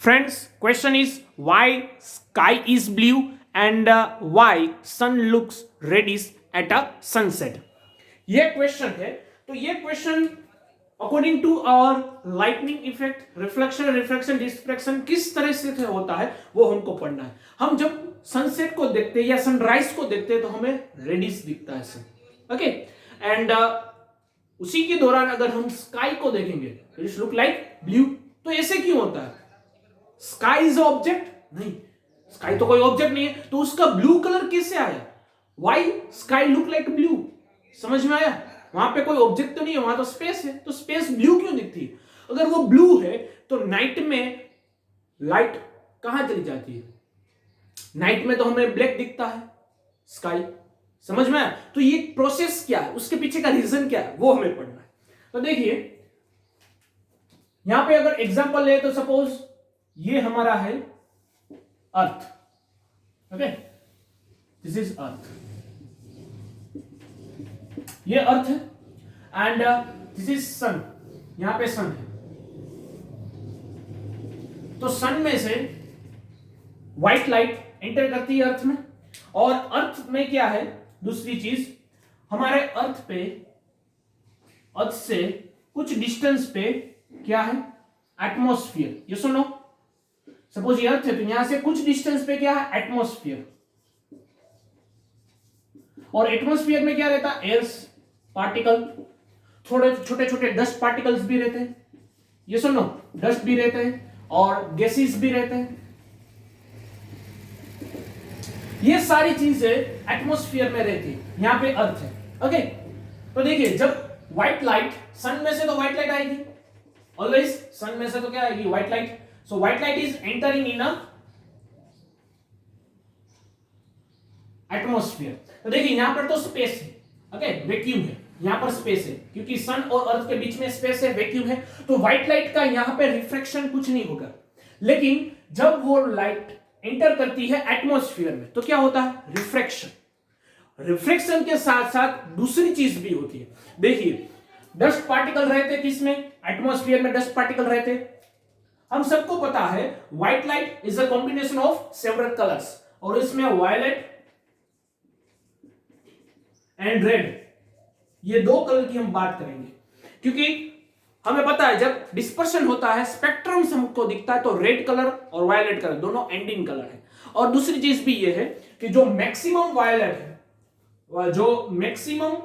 Friends, question is why sky is blue and why sun looks reddish at a sunset. ये question है. तो ये question according to our lightning effect, reflection, refraction, diffraction किस तरह से होता है वो हमको पढ़ना है. हम जब सनसेट को देखते हैं या सनराइज को देखते हैं तो हमें रेडिश दिखता है सन. ओके, एंड उसी के दौरान अगर हम स्काई को देखेंगे इट लुक लाइक ब्लू. तो ऐसे क्यों होता है? Sky is object? नहीं, स्काई तो कोई ऑब्जेक्ट नहीं है, तो उसका ब्लू कलर कैसे आया? Why sky look like blue? समझ में आया? वहां पे कोई ऑब्जेक्ट तो नहीं है, वहां तो स्पेस है, तो स्पेस ब्लू क्यों दिखती है? अगर वो ब्लू है तो नाइट में लाइट कहां चली जाती है? नाइट में तो हमें ब्लैक दिखता है स्काई. समझ में आया? तो ये प्रोसेस क्या है, उसके पीछे का रीजन क्या है, वो हमें पढ़ना है. तो देखिए यहां पे अगर एग्जांपल ले तो सपोज ये हमारा है अर्थ. Okay, this is earth. ये अर्थ है एंड दिस इज सन. यहां पे सन है. तो सन में से व्हाइट लाइट एंटर करती है अर्थ में, और अर्थ में क्या है दूसरी चीज, हमारे अर्थ से कुछ डिस्टेंस पे क्या है? एटमॉस्फेयर. ये सुनो, सपोज ये अर्थ है तो यहां से कुछ डिस्टेंस पे क्या है? एटमॉस्फेयर. और एटमॉस्फेयर में क्या रहता है? एयर्स पार्टिकल, थोड़े छोटे छोटे डस्ट पार्टिकल्स भी रहते हैं. ये सुनो, डस्ट भी रहते हैं और गैसेस भी रहते हैं. ये सारी चीजें एटमॉस्फेयर में रहती है. यहां पे अर्थ है. ओके, तो देखिए जब व्हाइट लाइट, सन में से तो व्हाइट लाइट आएगी ऑलवेज. सन में से तो क्या आएगी? White light. So white light is entering in a atmosphere. तो देखिए यहां पर तो स्पेस है. ओके, वैक्यूम है. यहां पर स्पेस है क्योंकि सन और अर्थ के बीच में स्पेस है, वैक्यूम है. तो व्हाइट लाइट का यहां पे रिफ्रैक्शन कुछ नहीं होगा. लेकिन जब वो लाइट एंटर करती है एटमॉस्फेयर में तो क्या होता है? रिफ्रैक्शन. रिफ्रैक्शन के साथ साथ दूसरी चीज भी होती है. देखिए डस्ट पार्टिकल रहते किसमें? एटमॉस्फेयर में डस्ट पार्टिकल रहते. हम सबको पता है white light is a combination of several colours, और इसमें वायलेट एंड रेड, ये दो कलर की हम बात करेंगे. क्योंकि हमें पता है जब डिस्पर्शन होता है स्पेक्ट्रम से हमको दिखता है तो रेड कलर और वायलेट कलर दोनों एंडिंग कलर है. और दूसरी चीज भी ये है कि जो मैक्सिमम वायलेट है, जो मैक्सिमम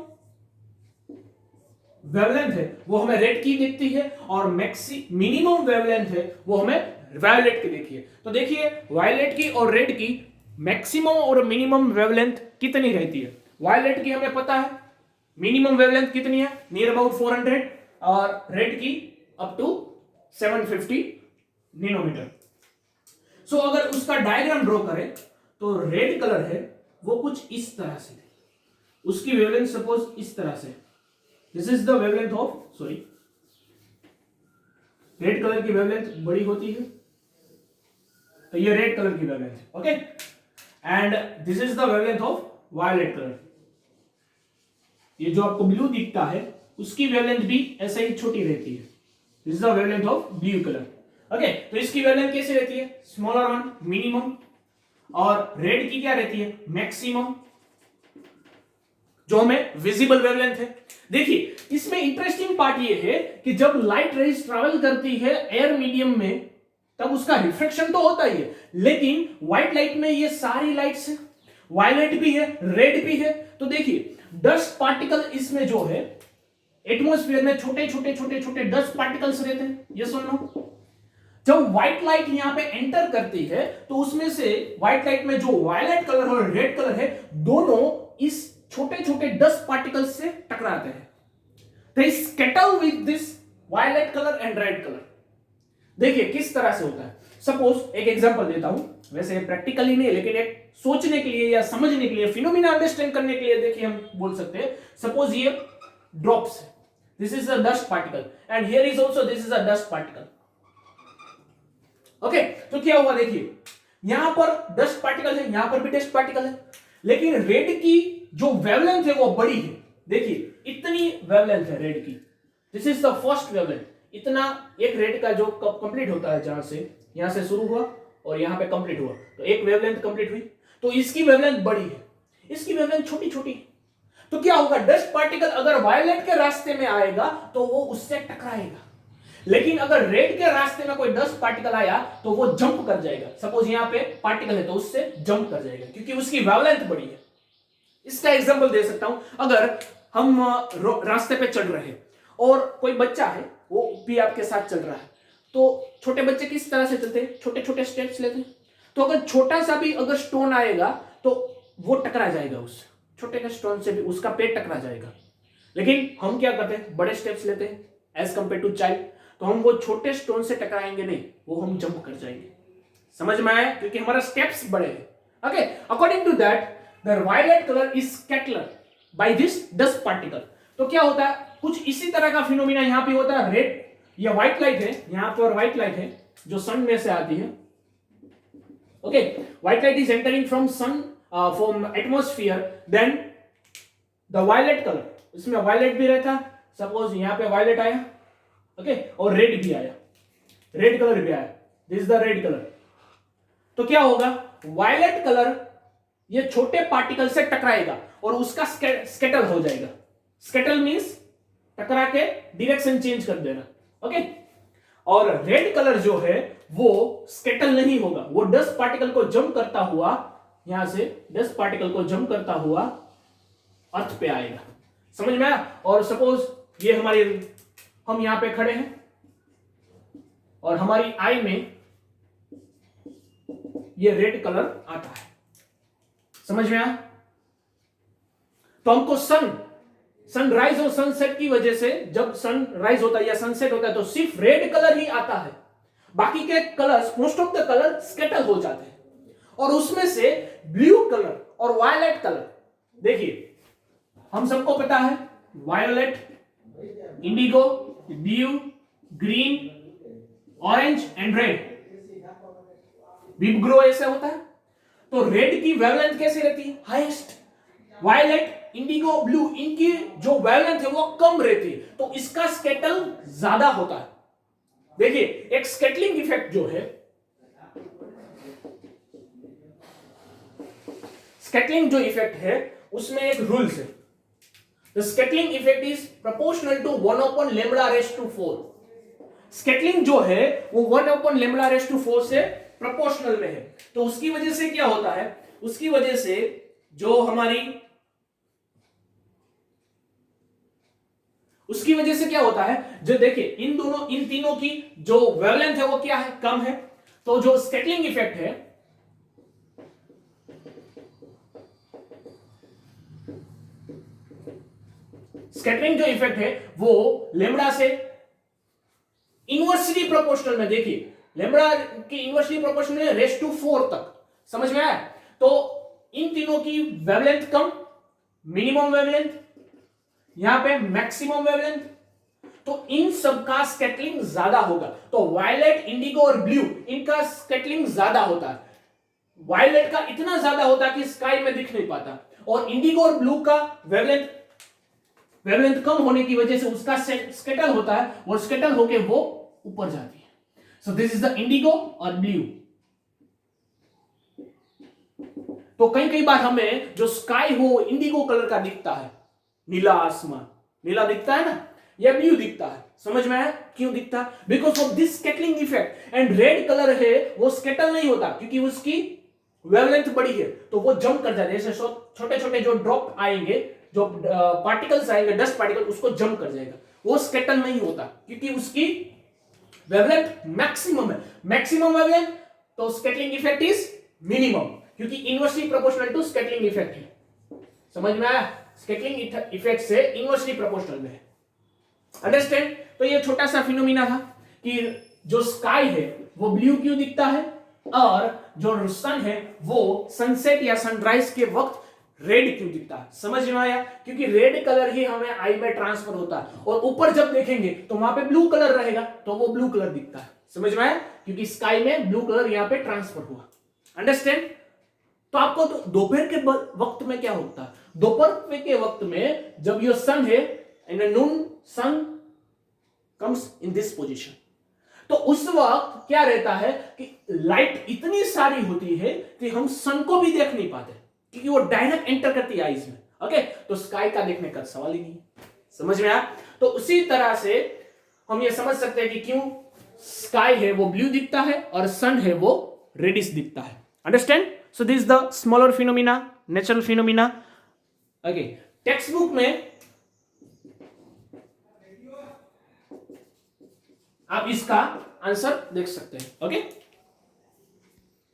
वेवलेंथ है वो हमें रेड की दिखती है, और मिनिमम वेवलेंथ है वो हमें वायलेट की दिखती है. तो देखिए वायलेट की और रेड की मैक्सिमम और मिनिमम वेवलेंथ कितनी रहती है? वायलेट की हमें पता है मिनिमम वेवलेंथ कितनी है? नियर अबाउट 400, और रेड की अप टू 750 नैनोमीटर. सो अगर उसका डायग्राम ड्रॉ करें तो रेड कलर है वो कुछ इस तरह से, उसकी वेवलेंथ सपोज इस तरह से. This is the wavelength of, sorry, red colour की वेवलेंथ बड़ी होती है तो ये रेड कलर की वेवलेंथ है. Okay, and this is the wavelength of violet colour. ये जो आपको ब्लू दिखता है उसकी वेवलेंथ भी ऐसे ही छोटी रहती है. This is the wavelength of blue colour. Okay, तो इसकी वेवलेंथ कैसे रहती है? स्मॉलर वन, मिनिमम, और रेड की क्या रहती है? मैक्सिमम, जो हमें विजिबल वेवलेंथ है. देखिए इसमें इंटरेस्टिंग पार्ट ये है कि जब लाइट रेज ट्रैवल करती है एयर मीडियम में तब उसका रिफ्लेक्शन तो होता ही है, लेकिन व्हाइट लाइट में ये सारी लाइट्स है, वायलेट भी है, रेड भी है. तो देखिए डस्ट पार्टिकल इसमें जो है एटमॉस्फेयर में छोटे छोटे छोटे छोटे डस्ट पार्टिकल्स रहते हैं. ये सुन लो, जब व्हाइट लाइट यहां पे एंटर करती है तो उसमें से व्हाइट लाइट में जो वायलेट कलर और रेड कलर है दोनों इस छोटे छोटे डस्ट पार्टिकल्स से टकराते हैं. They scatter with this violet colour and red colour. देखिए किस तरह से होता है. सपोज एक एग्जांपल देता हूं, वैसे प्रैक्टिकली नहीं लेकिन एक सोचने के लिए या समझने के लिए, फिनोमिना अंडरस्टैंड करने के लिए देखिए हम बोल सकते हैं. सपोज ये ड्रॉप्स है, this is a dust particle and here is also this is a dust particle. Okay, तो क्या हुआ? देखिए यहां पर डस्ट पार्टिकल है, यहां पर भी डस्ट पार्टिकल है, लेकिन रेड की जो वेवलेंथ है वो बड़ी है. देखिए इतनी वेवलेंथ है रेड की. This is the first wavelength. इतना एक रेड का जो कंप्लीट होता है, जहां से यहां से शुरू हुआ और यहां पे कंप्लीट हुआ, तो एक वेवलेंथ कंप्लीट हुई। तो इसकी वेवलेंथ बड़ी है, इसकी वेवलेंथ छोटी छोटी। तो क्या होगा, डस्ट पार्टिकल अगर वायलेट के रास्ते में आएगा तो वो उससे टकराएगा, लेकिन अगर रेड के रास्ते में कोई डस्ट पार्टिकल आया तो वो जंप कर जाएगा। सपोज यहां पे पार्टिकल है तो उससे जंप कर जाएगा, क्योंकि उसकी वेवलेंथ बड़ी है। इसका एग्जांपल दे सकता हूं, अगर हम रास्ते पे चल रहे हैं और कोई बच्चा है वो भी आपके साथ चल रहा है, तो छोटे बच्चे किस तरह से चलते हैं, छोटे छोटे स्टेप्स लेते हैं। तो अगर छोटा सा भी अगर स्टोन आएगा तो वो टकरा जाएगा, उस छोटे के स्टोन से भी उसका पेट टकरा जाएगा। लेकिन हम क्या करते हैं, बड़े स्टेप्स लेते हैं एज कंपेयर टू चाइल्ड, तो हम वो छोटे स्टोन से टकराएंगे नहीं, वो हम जंप कर जाएंगे। समझ में आया, क्योंकि हमारा स्टेप्स बड़े हैं। Okay, according to that the violet colour is scattered by this dust particle. तो क्या होता है, कुछ इसी तरह का फिनोमिना यहां पे होता है। रेड या व्हाइट लाइट है यहां पर, व्हाइट लाइट है जो सन में से आती है। Okay, white light is entering from sun from atmosphere, then the violet colour, इसमें वायलेट भी रहता, सपोज यहां पे वायलेट आया, ओके, और रेड भी आया, रेड कलर भी आया, this is the red colour. तो क्या होगा, वायलेट कलर ये छोटे पार्टिकल से टकराएगा और उसका स्कैटर हो जाएगा। स्कैटर मींस टकरा के डायरेक्शन चेंज कर देना, ओके। और रेड कलर जो है वो स्कैटर नहीं होगा, वो डस्ट पार्टिकल को जंप करता हुआ, यहां से डस्ट पार्टिकल को जंप करता हुआ अर्थ पे आएगा। समझ में आया। और सपोज ये हमारी, हम यहां पे खड़े हैं और हमारी आई में ये रेड कलर आता है, समझ में आया। तो हमको सनराइज और सनसेट की वजह से, जब सनराइज होता है या सनसेट होता है तो सिर्फ रेड कलर ही आता है, बाकी के colours, most of the colour scatter हो जाते हैं। और उसमें से ब्लू कलर और वायलेट कलर, देखिए हम सबको पता है violet, indigo, blue, green, orange and red, VIBGYOR ऐसे होता है। तो रेड की वेवलेंथ कैसे रहती है, हाईएस्ट। वायलेट, इंडिगो, ब्लू, इनकी जो वेवलेंथ है वो कम रहती है, तो इसका स्कैटल ज्यादा होता है। देखिए एक स्कैटलिंग इफेक्ट जो है, स्कैटलिंग जो इफेक्ट है उसमें एक रूल्स है, the scattering effect is proportional to 1/λ4। Scattering जो है वो 1/λ4 से प्रोपोर्शनल में है। तो उसकी वजह से क्या होता है, उसकी वजह से जो हमारी, उसकी वजह से क्या होता है, जो देखिए इन तीनों की जो वेवलेंथ है वो क्या है, कम है। तो जो स्कैटलिंग इफेक्ट है, स्कैटरिंग जो इफेक्ट है वो लेमड़ा से इनवर्सली प्रोपोर्शनल में, देखिए लेमड़ा की इनवर्सली प्रोपोर्शनल है रेस टू 4 तक। समझ में आया। तो इन तीनों की वेवलेंथ कम, मिनिमम वेवलेंथ, यहां पे मैक्सिमम वेवलेंथ, तो इन सब का स्कैटरिंग ज्यादा होगा। तो वायलेट, इंडिगो और ब्लू, इनका स्कैटरिंग ज्यादा होता है। वायलेट का इतना ज्यादा होता है कि स्काई में दिख नहीं पाता, और इंडिगो और ब्लू का वेवलेंथ कम होने की वजह से उसका स्कैटर होता है, और स्कैटर होके वो ऊपर जाती है। So this is the Indigo और ब्लू। तो कई बार हमें जो स्काई हो इंडिगो कलर का दिखता है, नीला आसमान नीला दिखता है ना, या ब्लू दिखता है। समझ में आया क्यों दिखता है, because of this scattering effect. And red colour है वो स्कैटर नहीं होता, क्योंकि उसकी वेवलेंथ बड़ी है, तो वो जंप कर जाए, जैसे छोटे छोटे जो ड्रॉप आएंगे, जो पार्टिकल्स आएंगे, डस्ट पार्टिकल, उसको जंप कर जाएगा। वो स्कैटर नहीं होता, क्योंकि उसकी वेवलेंथ मैक्सिमम है। मैक्सिमम वेवलेंथ, तो स्कैटरिंग इफेक्ट इज मिनिमम, क्योंकि inversely proportional to scattering effect है। समझ में आया, स्कैटरिंग इफेक्ट से इनवर्सली प्रोपोर्शनल में है। अंडरस्टैंड। तो ये छोटा सा फिनोमिना था कि जो स्काई है वो ब्लू क्यों दिखता है, और जो सन है वो सनसेट या सनराइज के वक्त रेड क्यों दिखता है। समझ में आया, क्योंकि रेड कलर ही हमें आई में ट्रांसफर होता है, और ऊपर जब देखेंगे तो वहां पे ब्लू कलर रहेगा, तो वो ब्लू कलर दिखता है। समझ में आया, क्योंकि स्काई में ब्लू कलर यहां पे ट्रांसफर हुआ। अंडरस्टैंड। तो आपको दोपहर के वक्त में क्या होता है, दोपहर के वक्त में जब ये सन है, इन नून सन कम्स इन दिस पोजीशन, तो उस वक्त क्या रहता है कि लाइट इतनी सारी होती है कि हम सन को भी देख नहीं पाते, क्योंकि वो डायरेक्ट एंटर करती है आईज में। ओके, तो स्काई का देखने का सवाल ही नहीं है। समझ में आया? तो उसी तरह से हम ये समझ सकते हैं कि क्यों स्काई है वो ब्लू दिखता है और सन है वो रेडिश दिखता है। Understand? So this the smaller phenomena, natural phenomena. Okay, text book में आप इसका आंसर देख सकते हैं। ओके